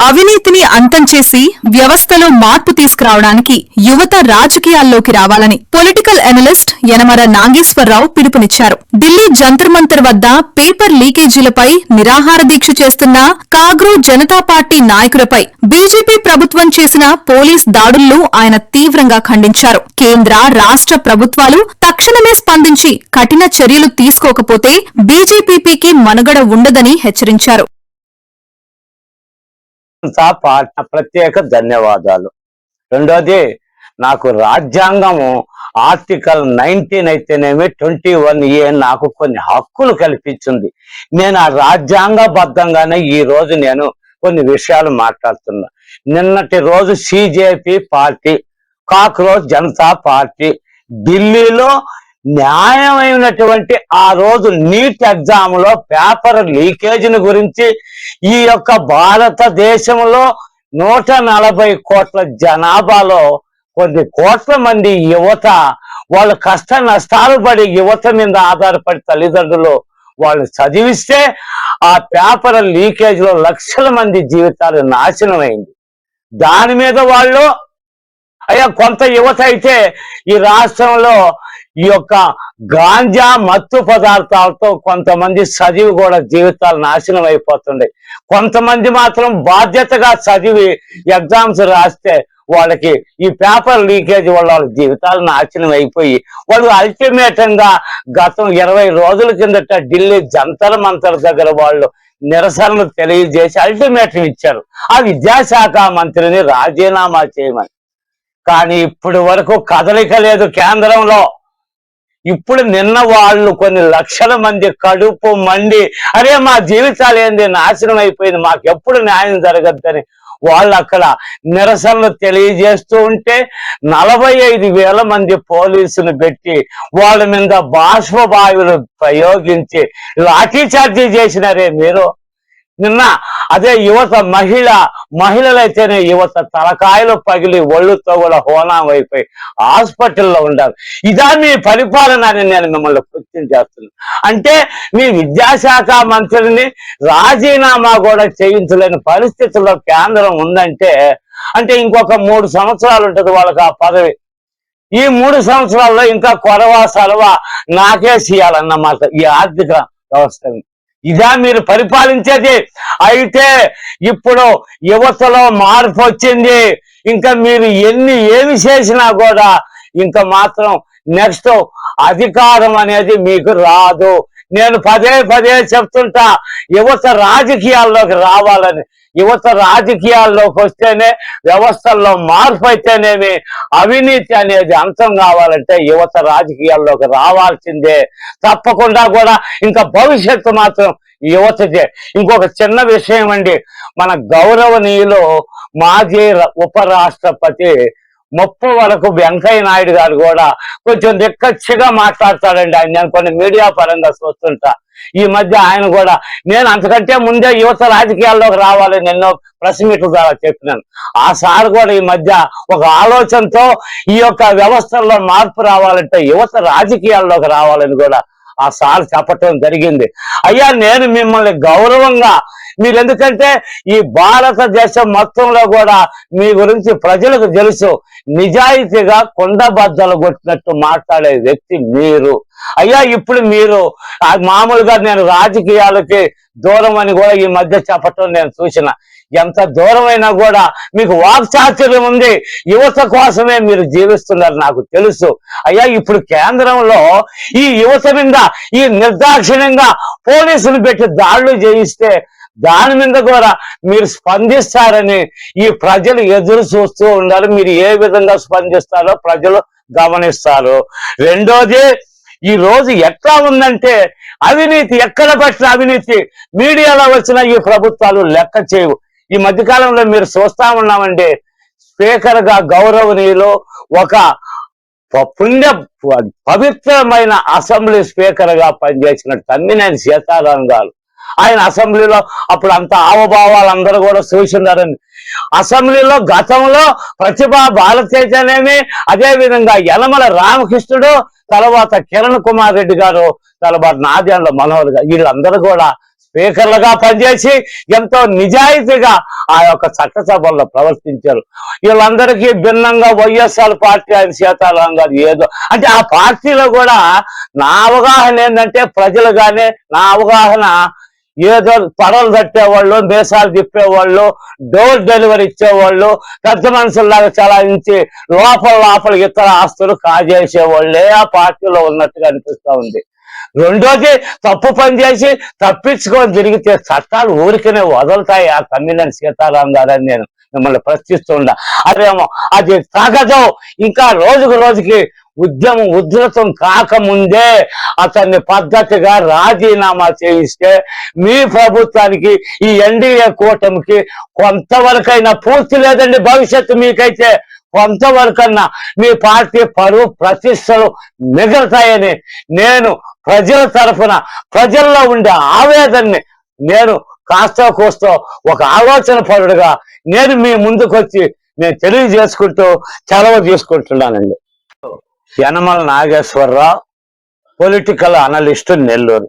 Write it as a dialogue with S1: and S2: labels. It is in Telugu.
S1: అవినీతిని అంతం చేసి వ్యవస్థలో మార్పు తీసుకురావడానికి యువత రాజకీయాల్లోకి రావాలని పొలిటికల్ అనలిస్ట్ యనమల నాగేశ్వరరావు పిలుపునిచ్చారు. ఢిల్లీ జంతర్ మంతర్ వద్ద పేపర్ లీకేజీలపై నిరాహార దీక్ష చేస్తున్న కాగ్రూ జనతా పార్టీ నాయకులపై బీజేపీ ప్రభుత్వం చేసిన పోలీస్ దాడులను ఆయన తీవ్రంగా ఖండించారు. కేంద్ర, రాష్ట్ర ప్రభుత్వాలు తక్షణమే స్పందించి కఠిన చర్యలు తీసుకోకపోతే బీజేపీకి మనుగడ ఉండదని హెచ్చరించారు.
S2: ప్రత్యేక ధన్యవాదాలు. రెండోది, నాకు రాజ్యాంగము ఆర్టికల్ 19 అయితేనేమి 21A నాకు కొన్ని హక్కులు కల్పించింది. నేను ఆ రాజ్యాంగబద్ధంగానే ఈ రోజు నేను కొన్ని విషయాలు మాట్లాడుతున్నా. నిన్నటి రోజు సిజేపీ పార్టీ, కాక్రోచ్ జనతా పార్టీ ఢిల్లీలో న్యాయమైనటువంటి ఆ రోజు నీట్ ఎగ్జామ్ లో పేపర్ లీకేజీని గురించి ఈ యొక్క భారతదేశంలో 140 కోట్ల జనాభాలో కొన్ని కోట్ల మంది యువత వాళ్ళ కష్ట నష్టాలు పడి యువత మీద ఆధారపడి తల్లిదండ్రులు వాళ్ళు చదివిస్తే ఆ పేపర్ లీకేజ్ లో లక్షల మంది జీవితాలు నాశనమైంది. దాని మీద వాళ్ళు కొంత యువత అయితే ఈ రాష్ట్రంలో ఈ యొక్క గాంజా మత్తు పదార్థాలతో కొంతమంది చదివి కూడా జీవితాలు నాశనం అయిపోతుండే. కొంతమంది మాత్రం బాధ్యతగా చదివి ఎగ్జామ్స్ రాస్తే వాళ్ళకి ఈ పేపర్ లీకేజ్ వల్ల వాళ్ళ జీవితాలు నాశనం అయిపోయి వాళ్ళు అల్టిమేటంగా గతం 20 రోజుల కిందట ఢిల్లీ జంతర్ మంతర్ దగ్గర వాళ్ళు నిరసనలు తెలియజేసి అల్టిమేటం ఇచ్చారు ఆ విద్యాశాఖ మంత్రిని రాజీనామా చేయమని. కానీ ఇప్పటి వరకు కదలిక లేదు కేంద్రంలో. ఇప్పుడు నిన్న వాళ్ళు కొన్ని లక్షల మంది కడుపు మండి అరే మా జీవితాలు ఏంది నాశనం అయిపోయింది, మాకు ఎప్పుడు న్యాయం జరగద్దని వాళ్ళు అక్కడ నిరసనలు తెలియజేస్తూ ఉంటే 45,000 మంది పోలీసులు పెట్టి వాళ్ళ మీద బాష్పవాయువులు ప్రయోగించి లాఠీచార్జీ చేసినారే మీరు. నిన్న అదే యువత మహిళలైతేనే యువత తలకాయలు పగిలి ఒళ్ళుతో కూడా హోనం అయిపోయి హాస్పిటల్లో ఉండాలి. ఇదా మీ పరిపాలన అని నేను మిమ్మల్ని క్వశ్చన్ చేస్తున్నాను. అంటే మీ విద్యాశాఖ మంత్రిని రాజీనామా కూడా చేయించలేని పరిస్థితుల్లో కేంద్రం ఉందంటే అంటే ఇంకొక 3 సంవత్సరాలు ఉంటుంది వాళ్ళకి ఆ పదవి. ఈ 3 సంవత్సరాల్లో ఇంకా కొరవా సలవా నాకే చేయాలన్నమాట ఈ ఆర్థిక వ్యవస్థని. ఇదా మీరు పరిపాలించేది? అయితే ఇప్పుడు యువతలో మార్పు వచ్చింది. ఇంకా మీరు ఏమి చేసినా కూడా ఇంకా మాత్రం నెక్స్ట్ అధికారం అనేది మీకు రాదు. నేను పదే చెప్తుంటా, యువత రాజకీయాల్లోకి రావాలని. యువత రాజకీయాల్లోకి వస్తేనే వ్యవస్థల్లో మార్పు అయితేనేమి అవినీతి అనేది అంతం కావాలంటే యువత రాజకీయాల్లోకి రావాల్సిందే తప్పకుండా కూడా. ఇంకా భవిష్యత్తు మాత్రం యువతదే. ఇంకొక చిన్న విషయం అండి, మన గౌరవనీయులు మాజీ ఉపరాష్ట్రపతి వరకు వెంకయ్య నాయుడు గారు కూడా కొంచెం దిక్కచ్చిగా మాట్లాడతాడండి. ఆయన నేను కొన్ని మీడియా పరంగా చూస్తుంటా. ఈ మధ్య ఆయన కూడా నేను అంతకంటే ముందే యువత రాజకీయాల్లోకి రావాలని ఎన్నో ప్రెస్ మీట్ల ద్వారా చెప్పినాను. ఆ సార్ కూడా ఈ మధ్య ఒక ఆలోచనతో ఈ యొక్క వ్యవస్థల్లో మార్పు రావాలంటే యువత రాజకీయాల్లోకి రావాలని కూడా ఆ సార్ చెప్పటం జరిగింది. అయ్యా నేను మిమ్మల్ని గౌరవంగా మీరు ఎందుకంటే ఈ భారతదేశం మొత్తంలో కూడా మీ గురించి ప్రజలకు తెలుసు, నిజాయితీగా కొండబద్దలు కొట్టినట్టు మాట్లాడే వ్యక్తి మీరు. అయ్యా ఇప్పుడు మీరు మామూలుగా నేను రాజకీయాలకి దూరం అని కూడా ఈ మధ్య చెప్పటం నేను చూసిన. ఎంత దూరమైనా కూడా మీకు వాక్చాతుర్యం ఉంది, యువత కోసమే మీరు జీవిస్తున్నారు నాకు తెలుసు. అయ్యా ఇప్పుడు కేంద్రంలో ఈ యువత మీద ఈ నిర్దాక్షిణ్యంగా పోలీసులు పెట్టి దాడులు చేయిస్తే దాని మీద కూడా మీరు స్పందిస్తారని ఈ ప్రజలు ఎదురు చూస్తూ ఉన్నారు. మీరు ఏ విధంగా స్పందిస్తారో ప్రజలు గమనిస్తారు. రెండోది, ఈ రోజు ఎట్లా ఉందంటే అవినీతి, ఎక్కడ పట్టిన అవినీతి మీడియాలో వచ్చిన ఈ ప్రభుత్వాలు లెక్క చేయవు. ఈ మధ్యకాలంలో మీరు చూస్తా ఉన్నామండి, స్పీకర్ గా గౌరవనీయులు ఒక పవిత్రమైన అసెంబ్లీ స్పీకర్ గా పనిచేసిన తమ్మినేని సీతారాం గారు ఆయన అసెంబ్లీలో అప్పుడు అంత ఆవభావాలు అందరూ కూడా చూసినారని. అసెంబ్లీలో గతంలో ప్రతిభా భారతేజనేమి, అదే విధంగా యనమల రామకృష్ణుడు, తర్వాత కిరణ్ కుమార్ రెడ్డి గారు, తర్వాత నాదెండ్ల మనోహర్ గారు, వీళ్ళందరూ కూడా స్పీకర్లుగా పనిచేసి ఎంతో నిజాయితీగా ఆ యొక్క చట్టసభల్లో ప్రవర్తించారు. వీళ్ళందరికీ భిన్నంగా వైఎస్ఆర్ పార్టీ ఆయన సీతారాం గారు ఏదో అంటే ఆ పార్టీలో కూడా నా అవగాహన ఏంటంటే ప్రజలు కానీ నా అవగాహన ఏదో పడవలు తట్టేవాళ్ళు, దేశాలు తిప్పేవాళ్ళు, డోర్ డెలివరీ ఇచ్చేవాళ్ళు, పెద్ద మనుషుల్లాగా చలాయించి లోపల ఇతర ఆస్తులు కాజేసేవాళ్ళే ఆ పార్టీలో ఉన్నట్టుగా అనిపిస్తా ఉంది. రెండోది తప్పు పని చేసి తప్పించుకొని తిరిగితే చట్టాలు ఊరికనే వదులుతాయి ఆ కమ్మినేని సీతారాం గారని నేను మిమ్మల్ని ప్రశ్నిస్తుండా. అదేమో అది తగదు. ఇంకా రోజుకి ఉద్యమం ఉధృతం కాకముందే అతన్ని పద్ధతిగా రాజీనామా చేయిస్తే మీ ప్రభుత్వానికి ఈ ఎన్డీఏ కూటమికి కొంతవరకైనా పూర్తి లేదండి భవిష్యత్తు మీకైతే కొంతవరకన్నా మీ పార్టీ పరువు ప్రతిష్టలు మిగులుతాయని నేను ప్రజల తరఫున ప్రజల్లో ఉండే ఆవేదనని నేను కాస్తో కోస్తో ఒక ఆలోచన పరుడుగా నేను మీ ముందుకొచ్చి నేను తెలియజేసుకుంటూ సెలవు తీసుకుంటున్నానండి. Yanamala Nageswara Rao, political analyst, Nellore.